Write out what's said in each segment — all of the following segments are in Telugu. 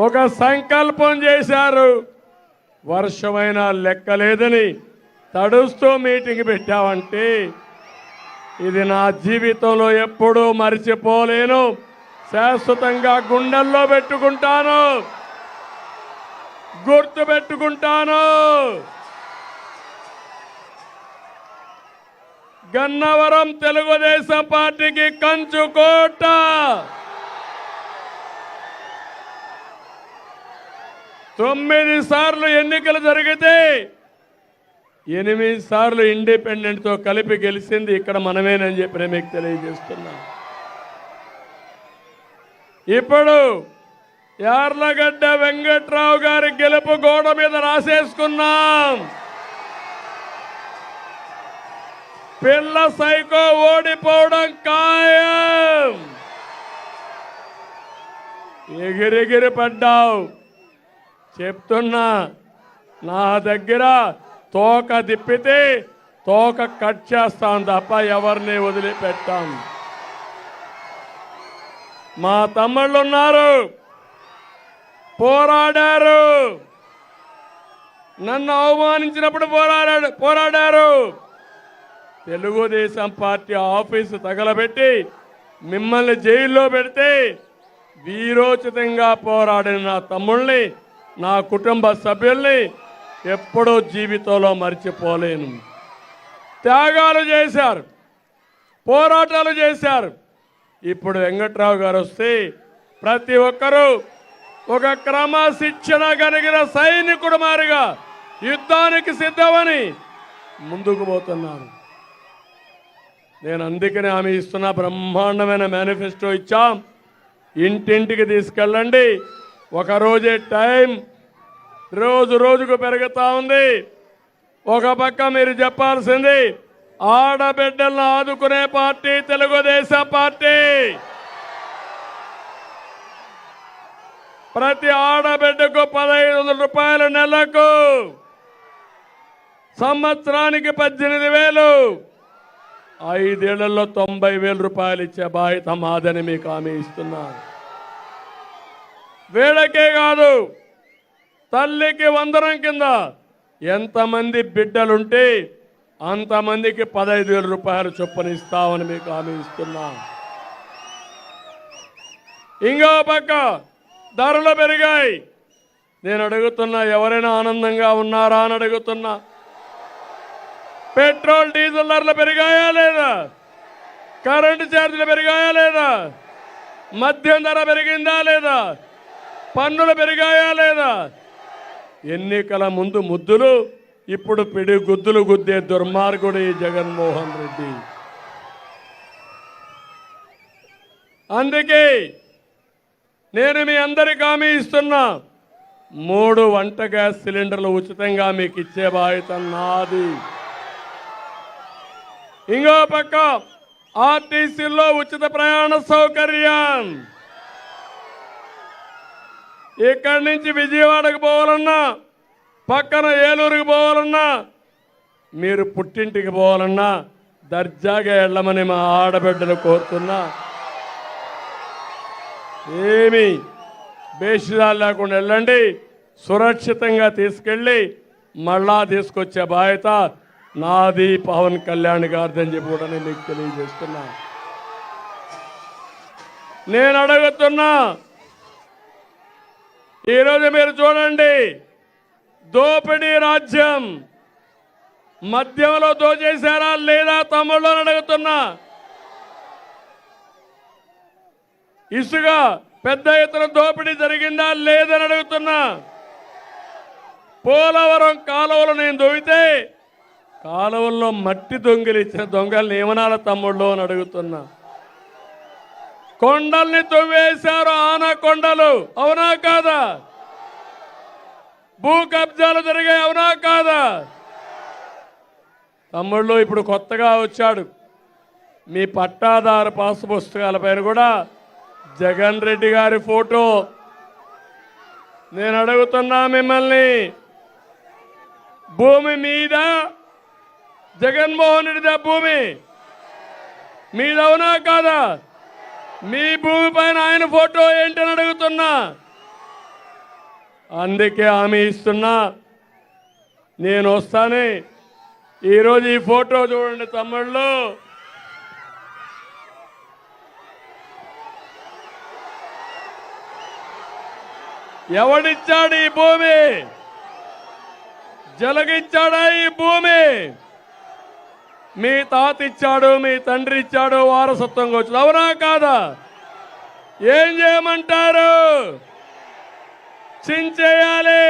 ఒక సంకల్పం చేశారు. వర్షమైనా లెక్కలేదని తడుస్తూ మీటింగ్ పెట్టామంటే ఇది నా జీవితంలో ఎప్పుడూ మర్చిపోలేను. శాశ్వతంగా గుండెల్లో పెట్టుకుంటాను, గుర్తు పెట్టుకుంటాను. గన్నవరం తెలుగుదేశం పార్టీకి కంచుకోట. తొమ్మిది సార్లు ఎన్నికలు జరిగితే 8 సార్లు ఇండిపెండెంట్ తో కలిపి గెలిచింది ఇక్కడ మనమేనని చెప్పి నేను మీకు తెలియజేస్తున్నా. ఇప్పుడు యార్లగడ్డ వెంకట్రావు గారి గెలుపు గోడ మీద రాసేసుకున్నాం. పిల్ల సైకో ఓడిపోవడం ఖాయం. ఎగిరెగిరి పడ్డావు. చెప్తున్నా, నా దగ్గర తోక తిప్పితే తోక కట్ చేస్తాం తప్ప ఎవరిని వదిలిపెట్టాం. మా తమ్ముళ్ళు ఉన్నారు, పోరాడారు. నన్ను అవమానించినప్పుడు పోరాడారు. తెలుగుదేశం పార్టీ ఆఫీసు తగలబెట్టి మిమ్మల్ని జైల్లో పెడితే వీరోచితంగా పోరాడిన నా తమ్ముళ్ళని, నా కుటుంబ సభ్యుల్ని ఎప్పుడూ జీవితంలో మర్చిపోలేను. త్యాగాలు చేశారు, పోరాటాలు చేశారు. ఇప్పుడు వెంకట్రావు గారు వస్తే ప్రతి ఒక్కరూ ఒక క్రమశిక్షణ కలిగిన సైనికుడు మారిగా యుద్ధానికి సిద్ధమని ముందుకు పోతున్నారు. నేను అందుకనే హామీ ఇస్తున్నా. బ్రహ్మాండమైన మేనిఫెస్టో ఇచ్చాం. ఇంటింటికి తీసుకెళ్ళండి. ఒక రోజే టైం, రోజు రోజుకు పెరుగుతూ ఉంది. ఒక పక్క మీరు చెప్పాల్సింది, ఆడబిడ్డలను ఆదుకునే పార్టీ తెలుగుదేశం పార్టీ. ప్రతి ఆడబిడ్డకు 1500 రూపాయలు నెలకు, సంవత్సరానికి 18,000, 5 ఏళ్లలో 90,000 రూపాయలు ఇచ్చే బాధ్యత మాదని మీకు హామీ ఇస్తున్నా. వీళ్ళకే కాదు, తల్లికి వందనం కింద ఎంతమంది బిడ్డలుంటే అంతమందికి 15,000 రూపాయలు చొప్పున ఇస్తామని మీకు హామీ ఇస్తున్నా. ఇంకో పక్క ధరలు పెరిగాయి. నేను అడుగుతున్నా, ఎవరైనా ఆనందంగా ఉన్నారా అని అడుగుతున్నా. పెట్రోల్ డీజిల్ ధరలు పెరిగాయా లేదా? కరెంటు ఛార్జీలు పెరిగాయా లేదా? మద్యం ధర పెరిగిందా లేదా? పన్నులు పెరిగాయా లేదా? ఎన్నికల ముందు ముద్దులు, ఇప్పుడు పిడి గుద్దులు గుద్దే దుర్మార్గుడు ఈ జగన్మోహన్ రెడ్డి. అందుకే నేను మీ అందరికీ హామీ ఇస్తున్నా, 3 వంట గ్యాస్ సిలిండర్లు ఉచితంగా మీకు ఇచ్చే బాధ్యత నాది. ఇంకో పక్క ఆర్టీసీలో ఉచిత ప్రయాణ సౌకర్యం. ఇక్కడి నుంచి విజయవాడకు పోవాలన్నా, పక్కన ఏలూరుకు పోవాలన్నా, మీరు పుట్టింటికి పోవాలన్నా దర్జాగా వెళ్ళమని మా ఆడబిడ్డలు కోరుతున్నా. ఏమి బేషిదాలు లేకుండా వెళ్ళండి. సురక్షితంగా తీసుకెళ్ళి మళ్ళా తీసుకొచ్చే బాధ్యత నాది, పవన్ కళ్యాణ్ గారిదని చెప్పి కూడా నేను మీకు తెలియజేస్తున్నా. నేను అడుగుతున్నా, ఈరోజు మీరు చూడండి, దోపిడీ రాజ్యం. మద్యంలో దోచేశారా లేదా తమ్ముళ్ళు అని అడుగుతున్నా. ఇసుక పెద్ద ఎత్తున దోపిడీ జరిగిందా లేదని అడుగుతున్నా. పోలవరం కాలువలు నేను దొవితే కాలువల్లో మట్టి దొంగలు ఇచ్చిన దొంగల్ని ఏమనాల తమ్ముళ్ళు అని అడుగుతున్నా. కొండల్ని తవ్వేశారు, ఆనకొండలు, అవునా కాదా? భూ కబ్జాలు జరిగాయి, అవునా కాదా? తమ్ముళ్ళు ఇప్పుడు కొత్తగా వచ్చాడు, మీ పట్టాదారు పాస్ పుస్తకాల పైన కూడా జగన్ రెడ్డి గారి ఫోటో. నేను అడుగుతున్నా మిమ్మల్ని, భూమి మీద జగన్మోహన్ రెడ్డి భూమి మీద, అవునా కాదా? మీ భూమి పైన ఆయన ఫోటో ఏంటని అడుగుతున్నా. అందుకే హామీ ఇస్తున్నా, నేను వస్తానే. ఈరోజు ఈ ఫోటో చూడండి తమ్ముళ్ళు. ఎవడిచ్చాడు ఈ భూమి? జలగిచ్చాడా ఈ భూమి? మీ తాత ఇచ్చాడు, మీ తండ్రి ఇచ్చాడు, వారసత్వంగా వచ్చింది. అవునా కాదా? ఏం చేయమంటారు? చించేయాలి,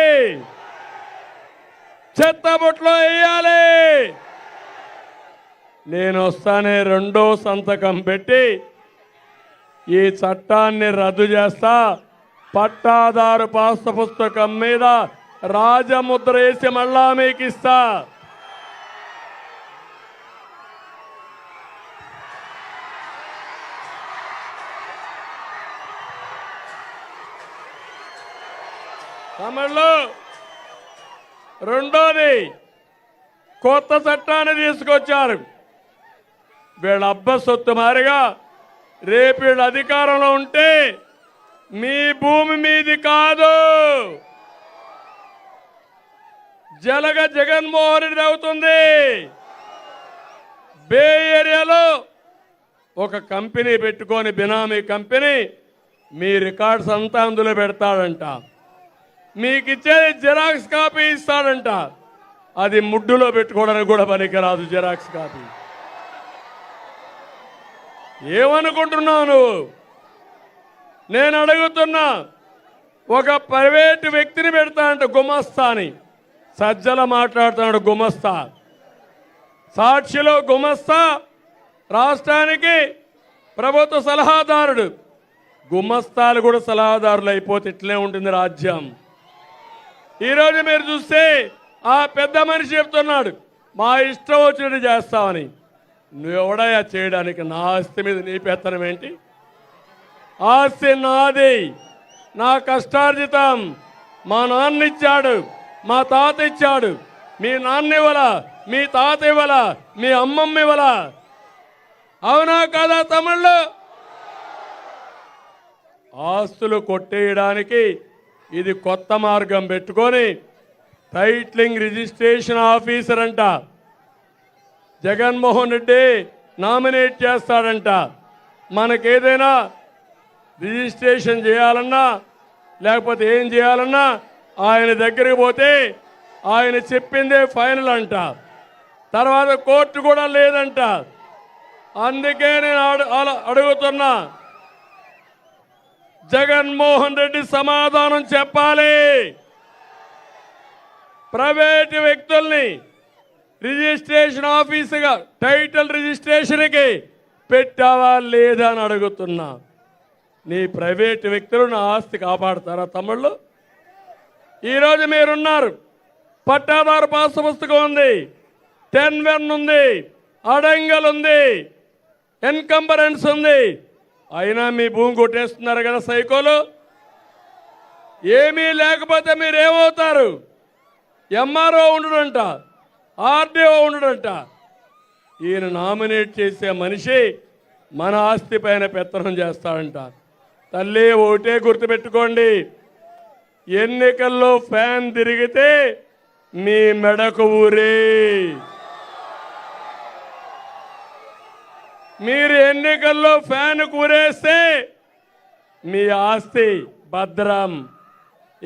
చెత్తబుట్లో వేయాలి. నేను వస్తానే రెండో సంతకం పెట్టి ఈ చట్టాన్ని రద్దు చేస్తా. పట్టాదారు పాస్ పుస్తకం మీద రాజముద్ర వేసి మళ్ళా మీకు ఇస్తా. తమిళలో రెండోది కొత్త చట్టాన్ని తీసుకొచ్చారు. వీళ్ళ అబ్బ సొత్తు మారిగా రేపు వీళ్ళ అధికారంలో ఉంటే మీ భూమి మీది కాదు, జగన్మోహన్ రెడ్డి అవుతుంది. బే ఏరియాలో ఒక కంపెనీ పెట్టుకొని, బినామీ కంపెనీ, మీ రికార్డ్స్ అంతా అందులో పెడతాడంట. మీకు ఇచ్చేది జిరాక్స్ కాపీ ఇస్తాడంట. అది ముడ్డులో పెట్టుకోవడానికి కూడా పనికిరాదు జిరాక్స్ కాపీ. ఏమనుకుంటున్నావు నువ్వు? నేను అడుగుతున్నా, ఒక ప్రైవేటు వ్యక్తిని పెడతానంట గుమస్తా అని. సజ్జల మాట్లాడుతున్నాడు గుమస్తా. సాక్షిలో గుమస్తా రాష్ట్రానికి ప్రభుత్వ సలహాదారుడు. గుమస్తాలు కూడా సలహాదారులు అయిపోతే ఇట్లే ఉంటుంది రాజ్యం. ఈరోజు మీరు చూస్తే ఆ పెద్ద మనిషి చెప్తున్నాడు, మా ఇష్టం వచ్చినట్టు చేస్తామని. నువ్వెవడయా చేయడానికి? నా ఆస్తి మీద నీ పెత్తనం ఏంటి? ఆస్తి నాది, నా కష్టార్జితం. మా నాన్న ఇచ్చాడు, మా తాత ఇచ్చాడు. మీ నాన్న ఇవ్వలా, మీ తాత ఇవ్వలా, మీ అమ్మమ్మ ఇవ్వలా. అవునా కాదా తమ్ముళ్ళు? ఆస్తులు కొట్టేయడానికి ఇది కొత్త మార్గం పెట్టుకొని టైటిలింగ్ రిజిస్ట్రేషన్ ఆఫీసర్ అంట జగన్మోహన్ రెడ్డి నామినేట్ చేస్తాడంట. మనకేదైనా రిజిస్ట్రేషన్ చేయాలన్నా లేకపోతే ఏం చేయాలన్నా ఆయన దగ్గరికి పోతే ఆయన చెప్పిందే ఫైనల్ అంట. తర్వాత కోర్టు కూడా లేదంట. అందుకే నేను అడుగుతున్నా, జగన్మోహన్ రెడ్డి సమాధానం చెప్పాలి. ప్రైవేటు వ్యక్తుల్ని రిజిస్ట్రేషన్ ఆఫీసుగా టైటిల్ రిజిస్ట్రేషన్కి పెట్టావా లేదా అని అడుగుతున్నా. నీ ప్రైవేటు వ్యక్తులు నా ఆస్తి కాపాడతారా తమ్ముళ్ళు? ఈరోజు మీరున్నారు, పట్టాదారు పాస్ పుస్తకం ఉంది, 10-1 ఉంది, అడంగల్ ఉంది, ఎన్కంబరెన్స్ ఉంది. అయినా మీ భూమి కొట్టేస్తున్నారు కదా సైకోలు. ఏమీ లేకపోతే మీరేమవుతారు? MRO ఉండుడంట, RDO ఉండుడంట. ఈయన నామినేట్ చేసే మనిషి మన ఆస్తి పైన పెత్తనం చేస్తాడంట. తల్లి ఒకటే గుర్తుపెట్టుకోండి, ఎన్నికల్లో ఫ్యాన్ తిరిగితే మీ మెడకు ఊరే. మీరు ఎన్నికల్లో ఫ్యాన్ కూరేస్తే మీ ఆస్తి భద్రం.